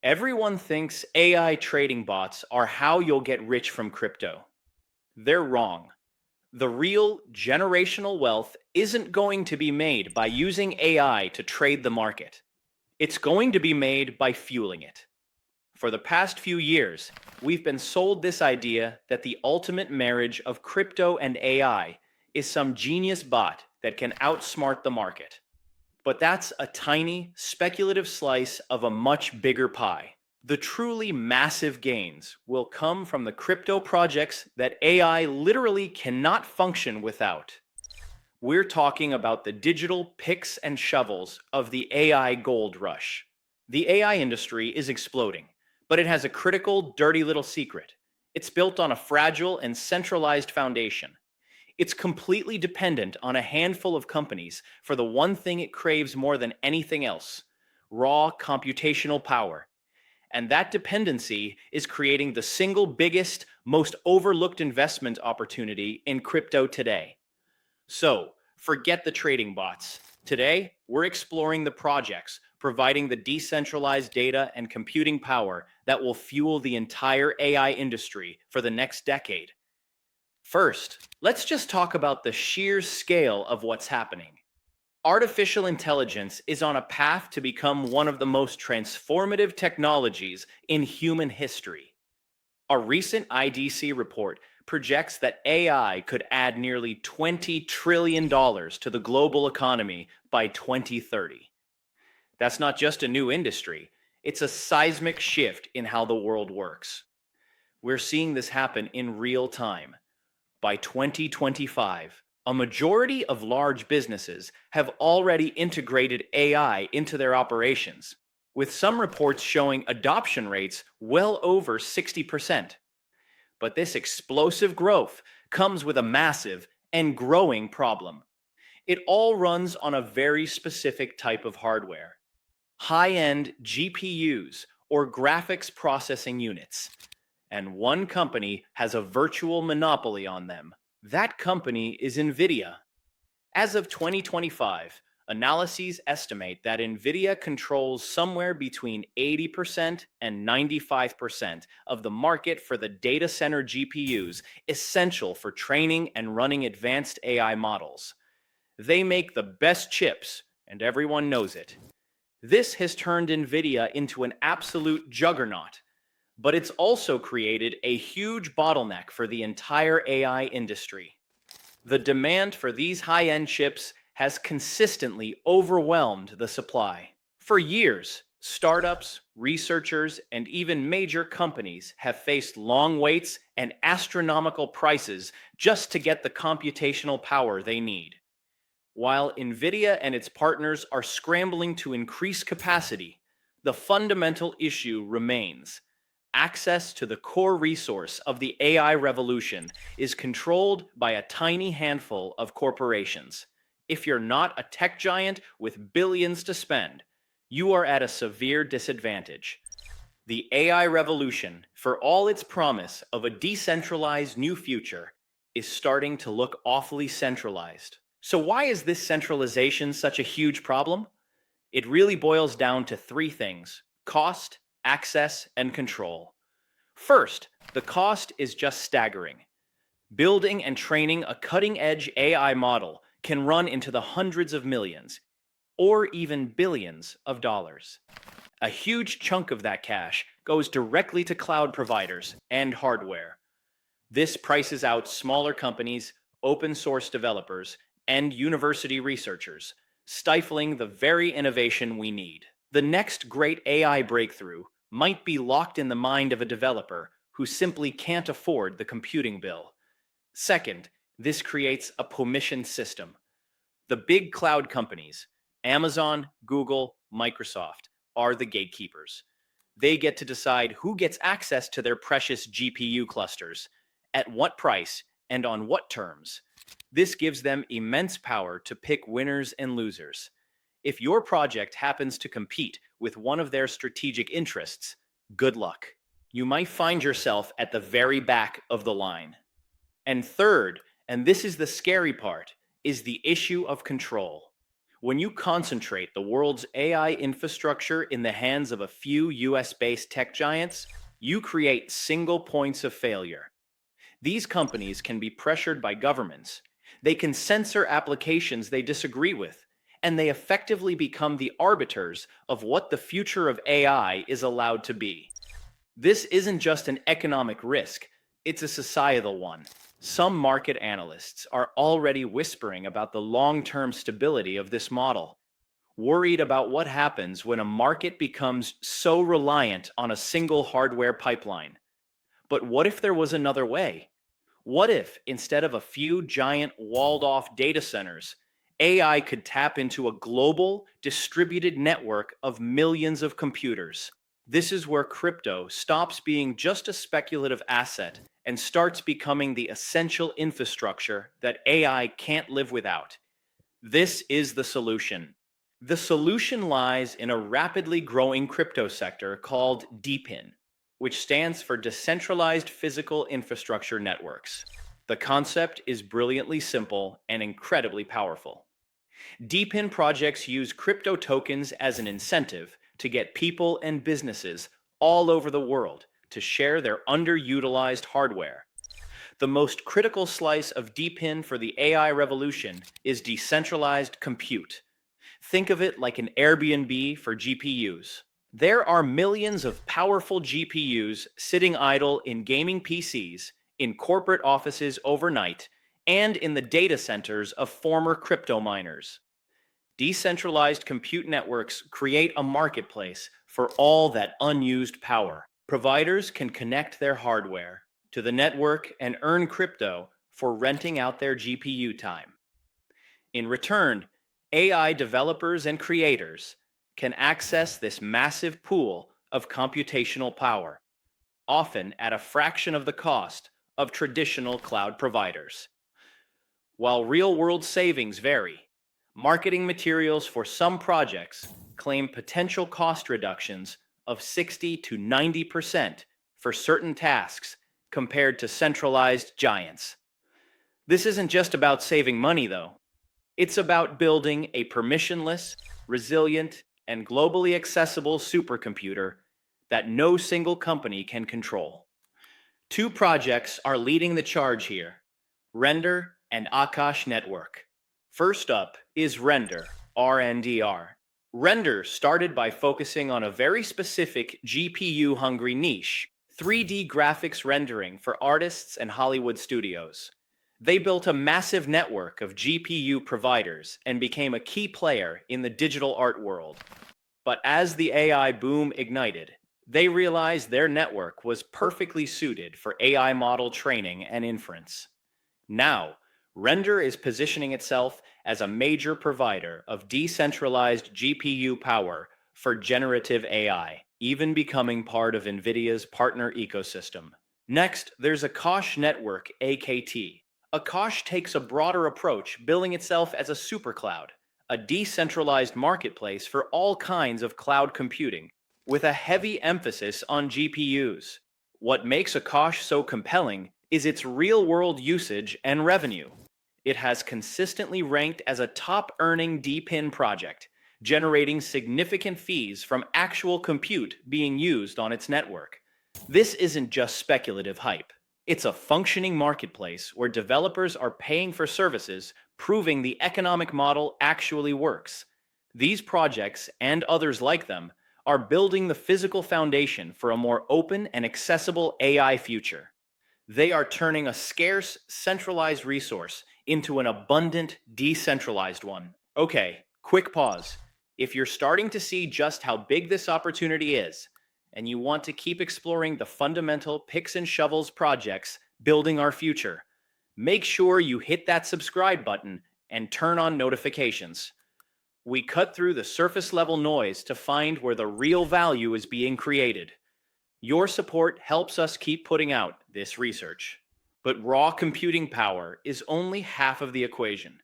Everyone thinks AI trading bots are how you'll get rich from crypto. They're wrong. The real generational wealth isn't going to be made by using AI to trade the market. It's going to be made by fueling it. For the past few years, we've been sold this idea that the ultimate marriage of crypto and AI is some genius bot that can outsmart the market. But that's a tiny, speculative slice of a much bigger pie. The truly massive gains will come from the crypto projects that AI literally cannot function without. We're talking about the digital picks and shovels of the AI gold rush. The AI industry is exploding, but it has a critical, dirty little secret. It's built on a fragile and centralized foundation. It's completely dependent on a handful of companies for the one thing it craves more than anything else: raw computational power. And that dependency is creating the single biggest, most overlooked investment opportunity in crypto today. So, forget the trading bots. Today, we're exploring the projects providing the decentralized data and computing power that will fuel the entire AI industry for the next decade. First, let's just talk about the sheer scale of what's happening. Artificial intelligence is on a path to become one of the most transformative technologies in human history. A recent IDC report projects that AI could add nearly $20 trillion to the global economy by 2030. That's not just a new industry, it's a seismic shift in how the world works. We're seeing this happen in real time. By 2025, a majority of large businesses have already integrated AI into their operations, with some reports showing adoption rates well over 60%. But this explosive growth comes with a massive and growing problem. It all runs on a very specific type of hardware: high end GPUs, or graphics processing units. And one company has a virtual monopoly on them. That company is NVIDIA. As of 2025, analyses estimate that NVIDIA controls somewhere between 80% and 95% of the market for the data center GPUs essential for training and running advanced AI models. They make the best chips, and everyone knows it. This has turned NVIDIA into an absolute juggernaut, but it's also created a huge bottleneck for the entire AI industry. The demand for these high end chips has consistently overwhelmed the supply. For years, startups, researchers, and even major companies have faced long waits and astronomical prices just to get the computational power they need. While NVIDIA and its partners are scrambling to increase capacity, the fundamental issue remains: access to the core resource of the AI revolution is controlled by a tiny handful of corporations. If you're not a tech giant with billions to spend, you are at a severe disadvantage. The AI revolution, for all its promise of a decentralized new future, is starting to look awfully centralized. So, why is this centralization such a huge problem? It really boils down to three things: cost, access, and control. First, the cost is just staggering. Building and training a cutting edge AI model can run into the hundreds of millions, or even billions of dollars. A huge chunk of that cash goes directly to cloud providers and hardware. This prices out smaller companies, open source developers, and university researchers, stifling the very innovation we need. The next great AI breakthrough might be locked in the mind of a developer who simply can't afford the computing bill. Second, this creates a permission system. The big cloud companies, Amazon, Google, Microsoft, are the gatekeepers. They get to decide who gets access to their precious GPU clusters, at what price, and on what terms. This gives them immense power to pick winners and losers. If your project happens to compete with one of their strategic interests, good luck. You might find yourself at the very back of the line. And third, and this is the scary part, is the issue of control. When you concentrate the world's AI infrastructure in the hands of a few US based tech giants, you create single points of failure. These companies can be pressured by governments. They can censor applications they disagree with, and they effectively become the arbiters of what the future of AI is allowed to be. This isn't just an economic risk, it's a societal one. Some market analysts are already whispering about the long term stability of this model, worried about what happens when a market becomes so reliant on a single hardware pipeline. But what if there was another way? What if, instead of a few giant walled off data centers, AI could tap into a global, distributed network of millions of computers? This is where crypto stops being just a speculative asset and starts becoming the essential infrastructure that AI can't live without. This is the solution. The solution lies in a rapidly growing crypto sector called DePIN, which stands for Decentralized Physical Infrastructure Networks. The concept is brilliantly simple and incredibly powerful. DePIN projects use crypto tokens as an incentive to get people and businesses all over the world to share their underutilized hardware. The most critical slice of DePIN for the AI revolution is decentralized compute. Think of it like an Airbnb for GPUs. There are millions of powerful GPUs sitting idle in gaming PCs, in corporate offices overnight, and in the data centers of former crypto miners. Decentralized compute networks create a marketplace for all that unused power. Providers can connect their hardware to the network and earn crypto for renting out their GPU time. In return, AI developers and creators can access this massive pool of computational power, often at a fraction of the cost of traditional cloud providers. While real-world savings vary, marketing materials for some projects claim potential cost reductions of 60 to 90% for certain tasks compared to centralized giants. This isn't just about saving money, though. It's about building a permissionless, resilient, and globally accessible supercomputer that no single company can control. Two projects are leading the charge here: Render and Akash Network. First up is Render, RNDR. Render started by focusing on a very specific GPU-hungry niche: 3D graphics rendering for artists and Hollywood studios. They built a massive network of GPU providers and became a key player in the digital art world. But as the AI boom ignited, they realized their network was perfectly suited for AI model training and inference. Now, Render is positioning itself as a major provider of decentralized GPU power for generative AI, even becoming part of NVIDIA's partner ecosystem. Next, there's Akash Network, AKT. Akash takes a broader approach, billing itself as a supercloud, a decentralized marketplace for all kinds of cloud computing, with a heavy emphasis on GPUs. What makes Akash so compelling is its real-world usage and revenue. It has consistently ranked as a top-earning DePIN project, generating significant fees from actual compute being used on its network. This isn't just speculative hype. It's a functioning marketplace where developers are paying for services, proving the economic model actually works. These projects, and others like them, are building the physical foundation for a more open and accessible AI future. They are turning a scarce, centralized resource into an abundant, decentralized one. Okay, quick pause. If you're starting to see just how big this opportunity is, and you want to keep exploring the fundamental picks and shovels projects building our future, make sure you hit that subscribe button and turn on notifications. We cut through the surface level noise to find where the real value is being created. Your support helps us keep putting out this research. But raw computing power is only half of the equation.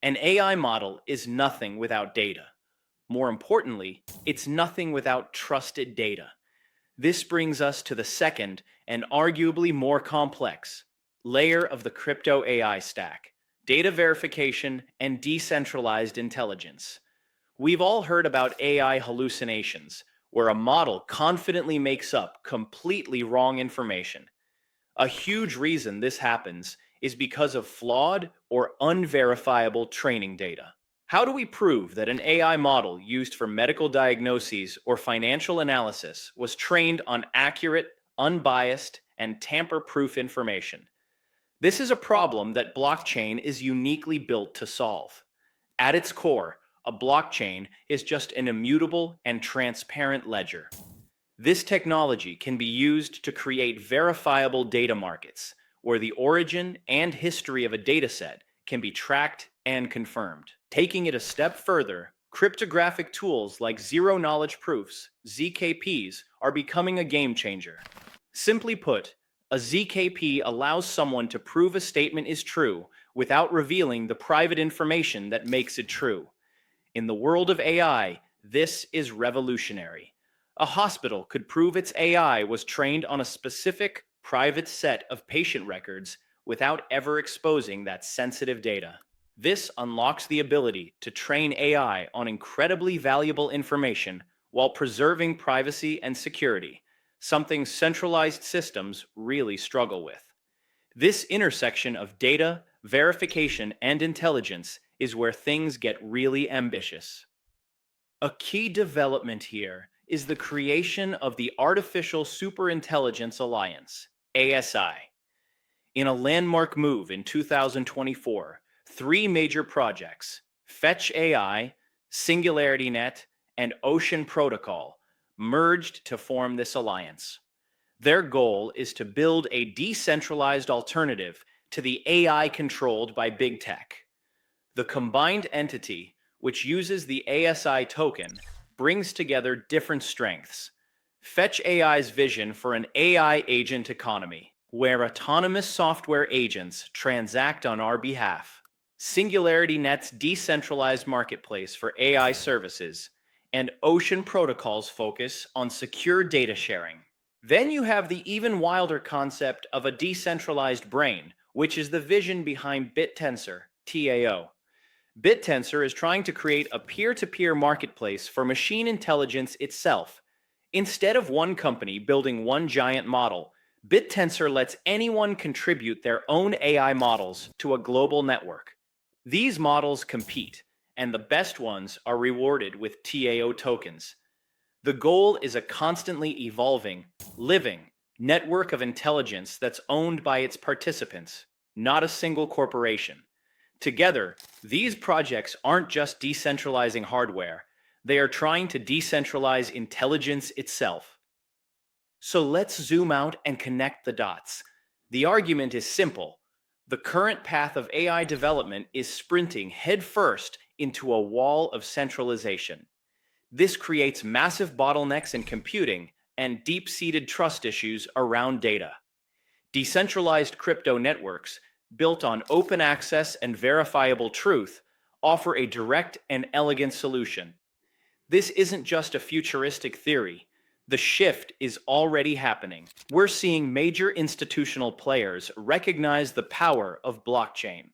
An AI model is nothing without data. More importantly, it's nothing without trusted data. This brings us to the second and arguably more complex layer of the crypto AI stack: data verification and decentralized intelligence. We've all heard about AI hallucinations, where a model confidently makes up completely wrong information. A huge reason this happens is because of flawed or unverifiable training data. How do we prove that an AI model used for medical diagnoses or financial analysis was trained on accurate, unbiased, and tamper proof information? This is a problem that blockchain is uniquely built to solve. At its core, a blockchain is just an immutable and transparent ledger. This technology can be used to create verifiable data markets, where the origin and history of a dataset can be tracked and confirmed. Taking it a step further, cryptographic tools like zero knowledge proofs, ZKPs, are becoming a game changer. Simply put, a ZKP allows someone to prove a statement is true without revealing the private information that makes it true. In the world of AI, this is revolutionary. A hospital could prove its AI was trained on a specific, private set of patient records without ever exposing that sensitive data. This unlocks the ability to train AI on incredibly valuable information while preserving privacy and security, something centralized systems really struggle with. This intersection of data, verification, and intelligence is where things get really ambitious. A key development here is the creation of the Artificial Superintelligence Alliance, ASI. In a landmark move in 2024, three major projects, Fetch AI, SingularityNet, and Ocean Protocol, merged to form this alliance. Their goal is to build a decentralized alternative to the AI controlled by big tech. The combined entity, which uses the ASI token, brings together different strengths. Fetch AI's vision for an AI agent economy, where autonomous software agents transact on our behalf. SingularityNet's decentralized marketplace for AI services, and Ocean Protocol's focus on secure data sharing. Then you have the even wilder concept of a decentralized brain, which is the vision behind Bittensor, TAO. Bittensor is trying to create a peer-to-peer marketplace for machine intelligence itself. Instead of one company building one giant model, Bittensor lets anyone contribute their own AI models to a global network. These models compete, and the best ones are rewarded with TAO tokens. The goal is a constantly evolving, living network of intelligence that's owned by its participants, not a single corporation. Together, these projects aren't just decentralizing hardware, they are trying to decentralize intelligence itself. So let's zoom out and connect the dots. The argument is simple. The current path of AI development is sprinting headfirst into a wall of centralization. This creates massive bottlenecks in computing and deep-seated trust issues around data. Decentralized crypto networks, built on open access and verifiable truth, offer a direct and elegant solution. This isn't just a futuristic theory. The shift is already happening. We're seeing major institutional players recognize the power of blockchain.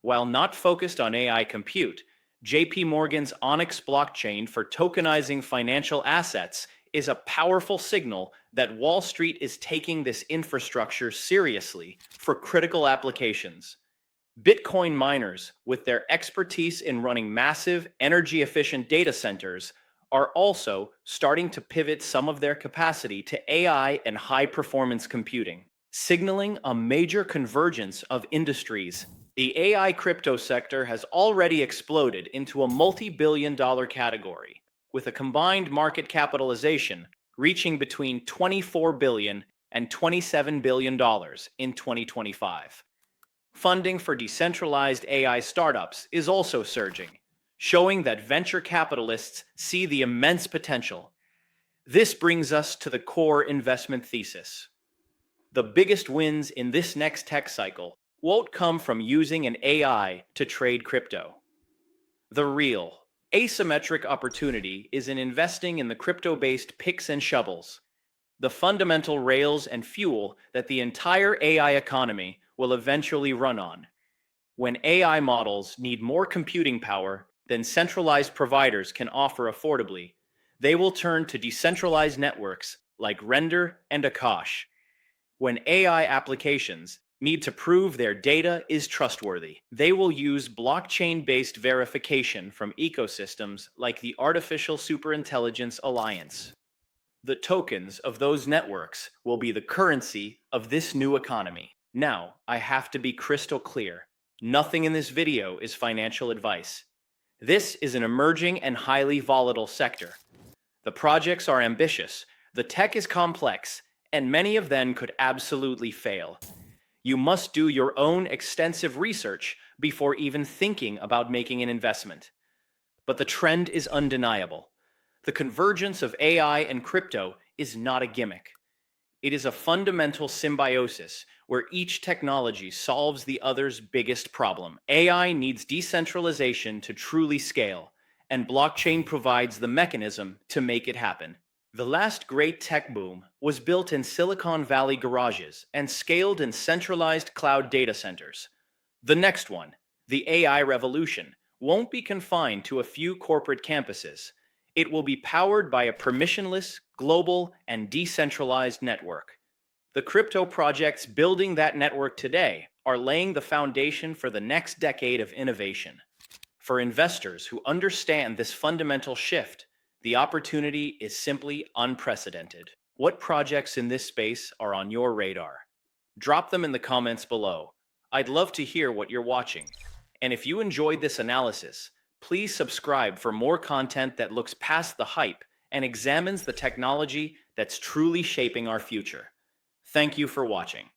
While not focused on AI compute, JP Morgan's Onyx blockchain for tokenizing financial assets is a powerful signal that Wall Street is taking this infrastructure seriously for critical applications. Bitcoin miners, with their expertise in running massive, energy-efficient data centers, are also starting to pivot some of their capacity to AI and high-performance computing, signaling a major convergence of industries. The AI crypto sector has already exploded into a multi-billion-dollar category, with a combined market capitalization reaching between $24 billion and $27 billion in 2025. Funding for decentralized AI startups is also surging, showing that venture capitalists see the immense potential. This brings us to the core investment thesis. The biggest wins in this next tech cycle won't come from using an AI to trade crypto. The real, asymmetric opportunity is in investing in the crypto-based picks and shovels, the fundamental rails and fuel that the entire AI economy will eventually run on. When AI models need more computing power, than centralized providers can offer affordably, they will turn to decentralized networks like Render and Akash. When AI applications need to prove their data is trustworthy, they will use blockchain based verification from ecosystems like the Artificial Superintelligence Alliance. The tokens of those networks will be the currency of this new economy. Now, I have to be crystal clear. Nothing in this video is financial advice. This is an emerging and highly volatile sector. The projects are ambitious, the tech is complex, and many of them could absolutely fail. You must do your own extensive research before even thinking about making an investment. But the trend is undeniable. The convergence of AI and crypto is not a gimmick. It is a fundamental symbiosis where each technology solves the other's biggest problem. AI needs decentralization to truly scale, and blockchain provides the mechanism to make it happen. The last great tech boom was built in Silicon Valley garages and scaled in centralized cloud data centers. The next one, the AI revolution, won't be confined to a few corporate campuses. It will be powered by a permissionless, global, and decentralized network. The crypto projects building that network today are laying the foundation for the next decade of innovation. For investors who understand this fundamental shift, the opportunity is simply unprecedented. What projects in this space are on your radar? Drop them in the comments below. I'd love to hear what you're watching. And if you enjoyed this analysis, please subscribe for more content that looks past the hype and examines the technology that's truly shaping our future. Thank you for watching.